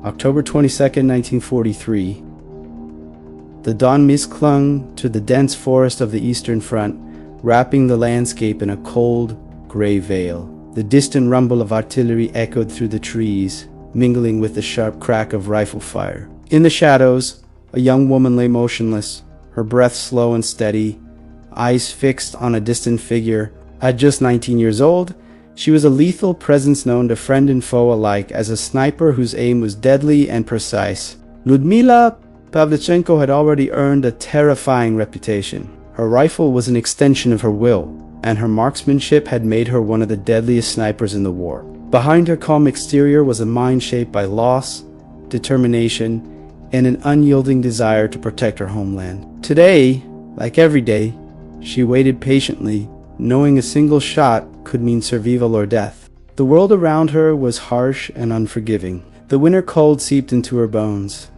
October 22, 1943. The dawn mist clung to the dense forest of the Eastern Front, wrapping the landscape in a cold, gray veil. The distant rumble of artillery echoed through the trees, mingling with the sharp crack of rifle fire. In the shadows, a young woman lay motionless, her breath slow and steady, eyes fixed on a distant figure. At just 19 years old, she was a lethal presence known to friend and foe alike as a sniper whose aim was deadly and precise. Lyudmila Pavlichenko had already earned a terrifying reputation. Her rifle was an extension of her will, and her marksmanship had made her one of the deadliest snipers in the war. Behind her calm exterior was a mind shaped by loss, determination, and an unyielding desire to protect her homeland. Today, like every day, she waited patiently, knowing a single shot could mean survival or death. The world around her was harsh and unforgiving. The winter cold seeped into her bones,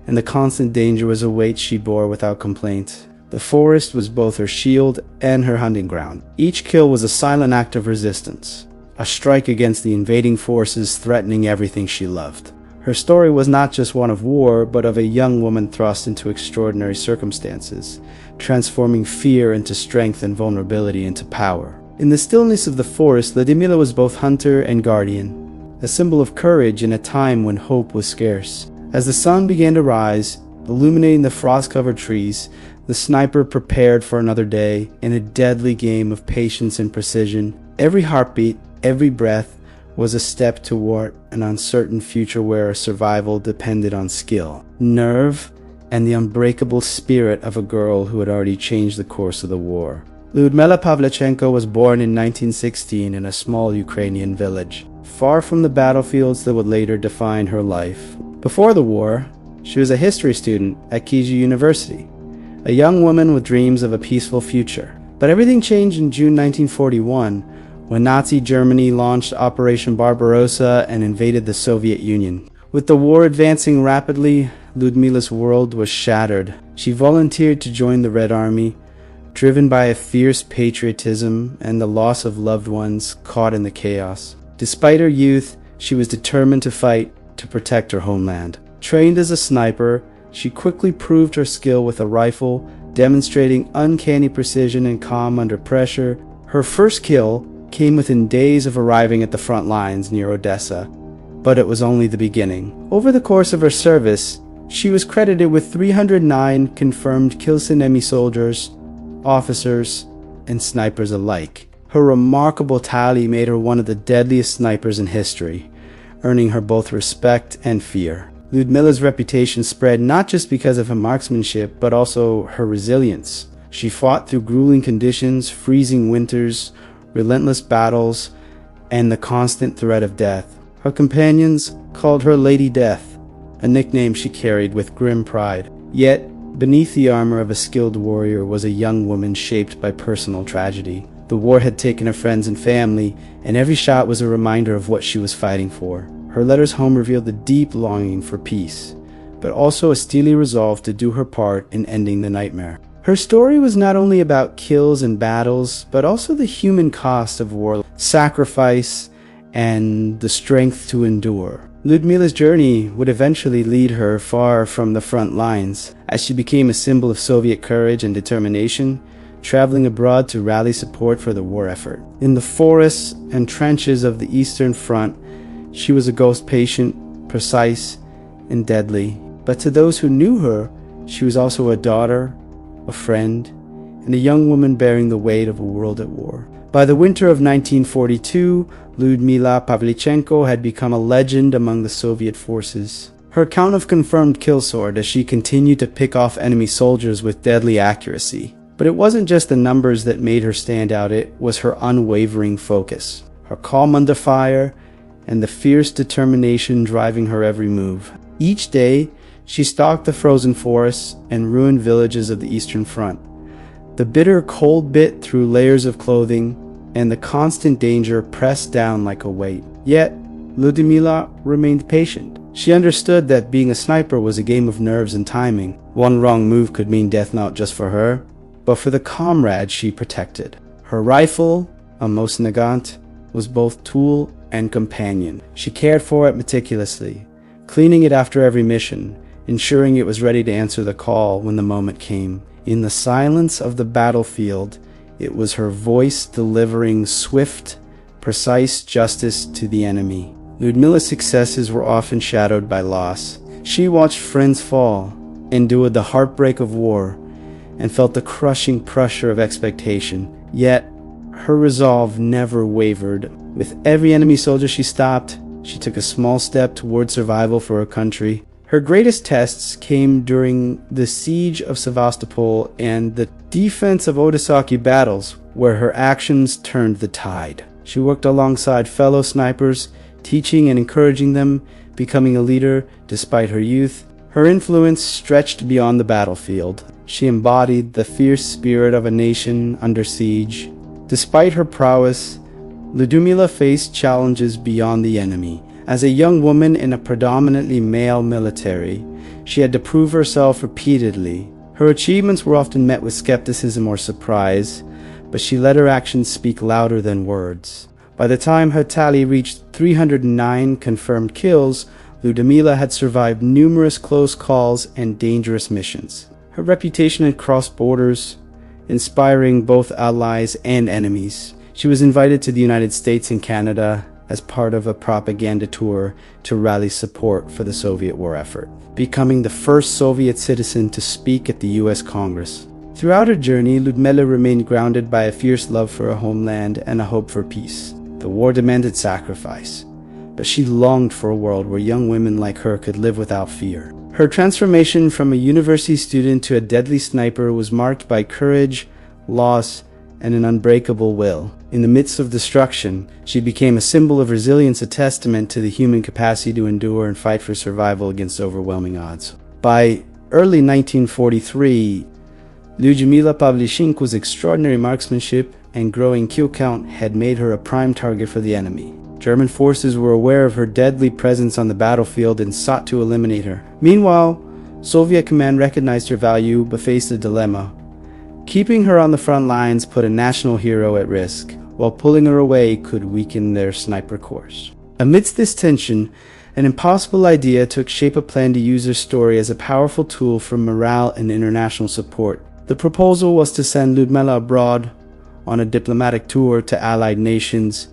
and the constant danger was a weight she bore without complaint. The forest was both her shield and her hunting ground. Each kill was a silent act of resistance, a strike against the invading forces threatening everything she loved. Her story was not just one of war, but of a young woman thrust into extraordinary circumstances, transforming fear into strength and vulnerability into power. In the stillness of the forest, Lyudmila was both hunter and guardian, a symbol of courage in a time when hope was scarce. As the sun began to rise, illuminating the frost-covered trees, the sniper prepared for another day in a deadly game of patience and precision. Every heartbeat, every breath, was a step toward an uncertain future where her survival depended on skill, nerve, and the unbreakable spirit of a girl who had already changed the course of the war. Lyudmila Pavlichenko was born in 1916 in a small Ukrainian village, far from the battlefields that would later define her life. Before the war, she was a history student at Kiya University, a young woman with dreams of a peaceful future. But everything changed in June 1941, when Nazi Germany launched Operation Barbarossa and invaded the Soviet Union. With the war advancing rapidly, Lyudmila's world was shattered. She volunteered to join the Red Army, driven by a fierce patriotism and the loss of loved ones caught in the chaos. Despite her youth, she was determined to fight to protect her homeland. Trained as a sniper, she quickly proved her skill with a rifle, demonstrating uncanny precision and calm under pressure. Her first kill came within days of arriving at the front lines near Odessa, but it was only the beginning. Over the course of her service, she was credited with 309 confirmed kills in enemy soldiers, officers, and snipers alike. Her remarkable tally made her one of the deadliest snipers in history, earning her both respect and fear. Lyudmila's reputation spread not just because of her marksmanship, but also her resilience. She fought through grueling conditions, freezing winters, relentless battles, and the constant threat of death. Her companions called her Lady Death, a nickname she carried with grim pride. Yet, beneath the armor of a skilled warrior was a young woman shaped by personal tragedy. The war had taken her friends and family, and every shot was a reminder of what she was fighting for. Her letters home revealed a deep longing for peace, but also a steely resolve to do her part in ending the nightmare. Her story was not only about kills and battles, but also the human cost of war, sacrifice, and the strength to endure. Lyudmila's journey would eventually lead her far from the front lines, as she became a symbol of Soviet courage and determination, traveling abroad to rally support for the war effort. In the forests and trenches of the Eastern Front, she was a ghost patient, precise, and deadly. But to those who knew her, she was also a daughter, a friend, and a young woman bearing the weight of a world at war. By the winter of 1942, Lyudmila Pavlichenko had become a legend among the Soviet forces. Her count of confirmed kills soared as she continued to pick off enemy soldiers with deadly accuracy. But it wasn't just the numbers that made her stand out, it was her unwavering focus, her calm under fire, and the fierce determination driving her every move. Each day, she stalked the frozen forests and ruined villages of the Eastern Front. The bitter cold bit through layers of clothing, and the constant danger pressed down like a weight. Yet, Lyudmila remained patient. She understood that being a sniper was a game of nerves and timing. One wrong move could mean death not just for her, but for the comrades she protected. Her rifle, a most nagant, was both tool and companion. She cared for it meticulously, cleaning it after every mission, ensuring it was ready to answer the call when the moment came. In the silence of the battlefield, it was her voice delivering swift, precise justice to the enemy. Lyudmila's successes were often shadowed by loss. She watched friends fall, endured the heartbreak of war, and felt the crushing pressure of expectation. Yet, her resolve never wavered. With every enemy soldier she stopped, she took a small step toward survival for her country. Her greatest tests came during the siege of Sevastopol and the defense of Odesaki battles, where her actions turned the tide. She worked alongside fellow snipers, teaching and encouraging them, becoming a leader despite her youth. Her influence stretched beyond the battlefield. She embodied the fierce spirit of a nation under siege. Despite her prowess, Lyudmila faced challenges beyond the enemy. As a young woman in a predominantly male military, she had to prove herself repeatedly. Her achievements were often met with skepticism or surprise, but she let her actions speak louder than words. By the time her tally reached 309 confirmed kills, Lyudmila had survived numerous close calls and dangerous missions. Her reputation had crossed borders, inspiring both allies and enemies. She was invited to the United States and Canada as part of a propaganda tour to rally support for the Soviet war effort, becoming the first Soviet citizen to speak at the US Congress. Throughout her journey, Lyudmila remained grounded by a fierce love for her homeland and a hope for peace. The war demanded sacrifice, but she longed for a world where young women like her could live without fear. Her transformation from a university student to a deadly sniper was marked by courage, loss, and an unbreakable will. In the midst of destruction, she became a symbol of resilience, a testament to the human capacity to endure and fight for survival against overwhelming odds. By early 1943, Lyudmila Pavlichenko's extraordinary marksmanship and growing kill count had made her a prime target for the enemy. German forces were aware of her deadly presence on the battlefield and sought to eliminate her. Meanwhile, Soviet command recognized her value but faced a dilemma. Keeping her on the front lines put a national hero at risk, while pulling her away could weaken their sniper corps. Amidst this tension, an impossible idea took shape, a plan to use her story as a powerful tool for morale and international support. The proposal was to send Lyudmila abroad on a diplomatic tour to Allied nations,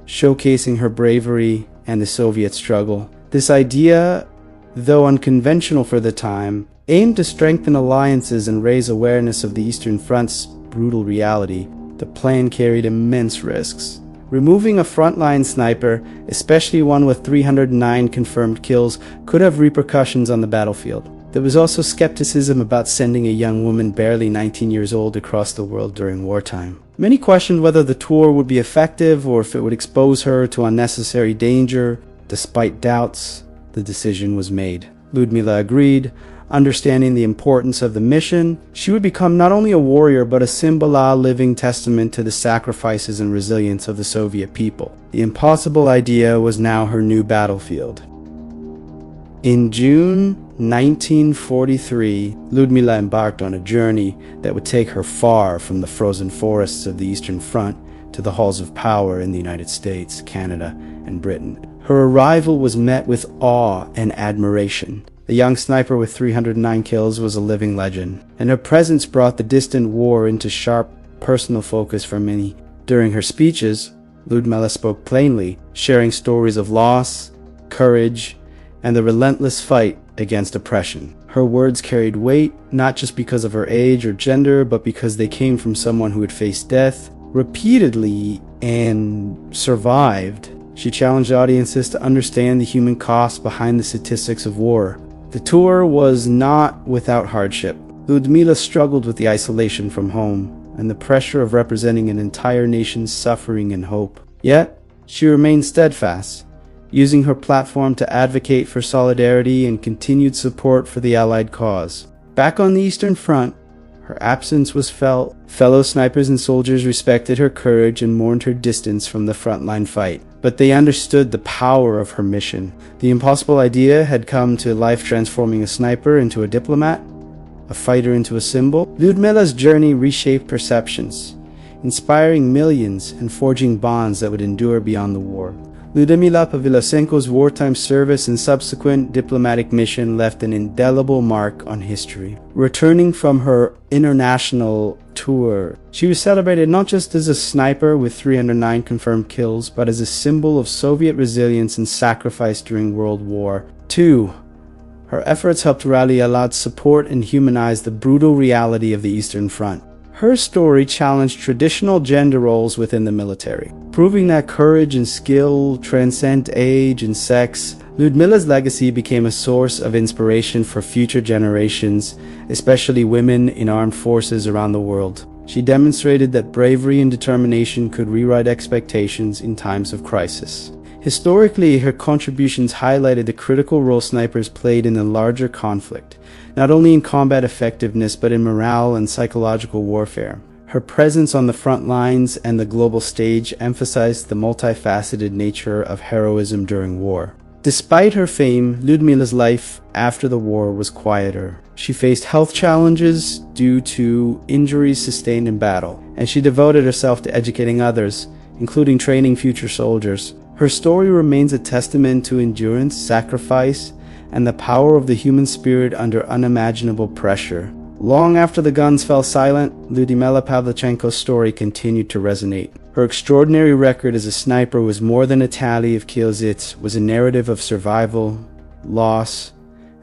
showcasing her bravery and the Soviet struggle. This idea, though unconventional for the time, aimed to strengthen alliances and raise awareness of the Eastern Front's brutal reality. The plan carried immense risks. Removing a frontline sniper, especially one with 309 confirmed kills, could have repercussions on the battlefield. There was also skepticism about sending a young woman barely 19 years old across the world during wartime. Many questioned whether the tour would be effective or if it would expose her to unnecessary danger. Despite doubts, the decision was made. Lyudmila agreed, understanding the importance of the mission. She would become not only a warrior but a symbol, a living testament to the sacrifices and resilience of the Soviet people. The impossible idea was now her new battlefield. In June 1943, Lyudmila embarked on a journey that would take her far from the frozen forests of the Eastern Front to the halls of power in the United States, Canada, and Britain. Her arrival was met with awe and admiration. The young sniper with 309 kills was a living legend, and her presence brought the distant war into sharp personal focus for many. During her speeches, Lyudmila spoke plainly, sharing stories of loss, courage, and the relentless fight against oppression. Her words carried weight, not just because of her age or gender, but because they came from someone who had faced death repeatedly and survived. She challenged audiences to understand the human cost behind the statistics of war. The tour was not without hardship. Lyudmila struggled with the isolation from home and the pressure of representing an entire nation's suffering and hope. Yet, she remained steadfast, using her platform to advocate for solidarity and continued support for the Allied cause. Back on the Eastern Front, her absence was felt. Fellow snipers and soldiers respected her courage and mourned her distance from the frontline fight. But they understood the power of her mission. The impossible idea had come to life, transforming a sniper into a diplomat, a fighter into a symbol. Lyudmila's journey reshaped perceptions, inspiring millions and forging bonds that would endure beyond the war. Lyudmila Pavlichenko's wartime service and subsequent diplomatic mission left an indelible mark on history. Returning from her international tour, she was celebrated not just as a sniper with 309 confirmed kills, but as a symbol of Soviet resilience and sacrifice during World War II. Her efforts helped rally Alad's support and humanize the brutal reality of the Eastern Front. Her story challenged traditional gender roles within the military, proving that courage and skill transcend age and sex. Lyudmila's legacy became a source of inspiration for future generations, especially women in armed forces around the world. She demonstrated that bravery and determination could rewrite expectations in times of crisis. Historically, her contributions highlighted the critical role snipers played in the larger conflict, not only in combat effectiveness but in morale and psychological warfare. Her presence on the front lines and the global stage emphasized the multifaceted nature of heroism during war. Despite her fame, Lyudmila's life after the war was quieter. She faced health challenges due to injuries sustained in battle, and she devoted herself to educating others, including training future soldiers. Her story remains a testament to endurance, sacrifice, and the power of the human spirit under unimaginable pressure. Long after the guns fell silent, Lyudmila Pavlichenko's story continued to resonate. Her extraordinary record as a sniper was more than a tally of kills. It was a narrative of survival, loss,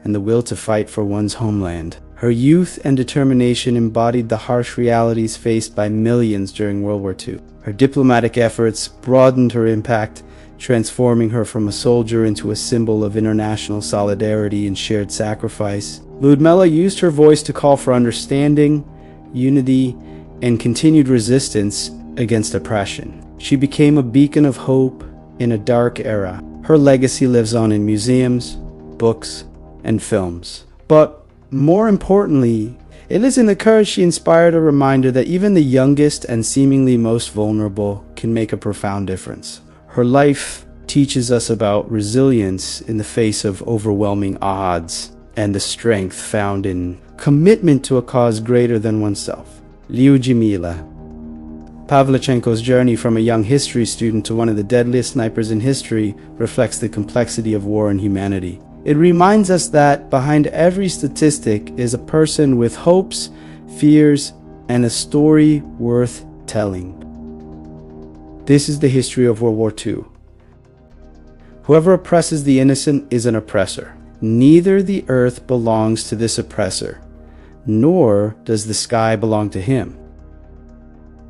and the will to fight for one's homeland. Her youth and determination embodied the harsh realities faced by millions during World War II. Her diplomatic efforts broadened her impact, transforming her from a soldier into a symbol of international solidarity and shared sacrifice. Lyudmila used her voice to call for understanding, unity, and continued resistance against oppression. She became a beacon of hope in a dark era. Her legacy lives on in museums, books, and films. But more importantly, it is in the courage she inspired, a reminder that even the youngest and seemingly most vulnerable can make a profound difference. Her life teaches us about resilience in the face of overwhelming odds and the strength found in commitment to a cause greater than oneself. Lyudmila Pavlichenko's journey from a young history student to one of the deadliest snipers in history reflects the complexity of war and humanity. It reminds us that behind every statistic is a person with hopes, fears, and a story worth telling. This is the history of World War II. Whoever oppresses the innocent is an oppressor. Neither the earth belongs to this oppressor, nor does the sky belong to him.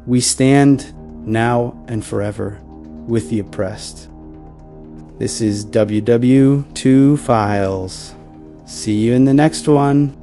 We stand now and forever with the oppressed. This is WW2 Files. See you in the next one.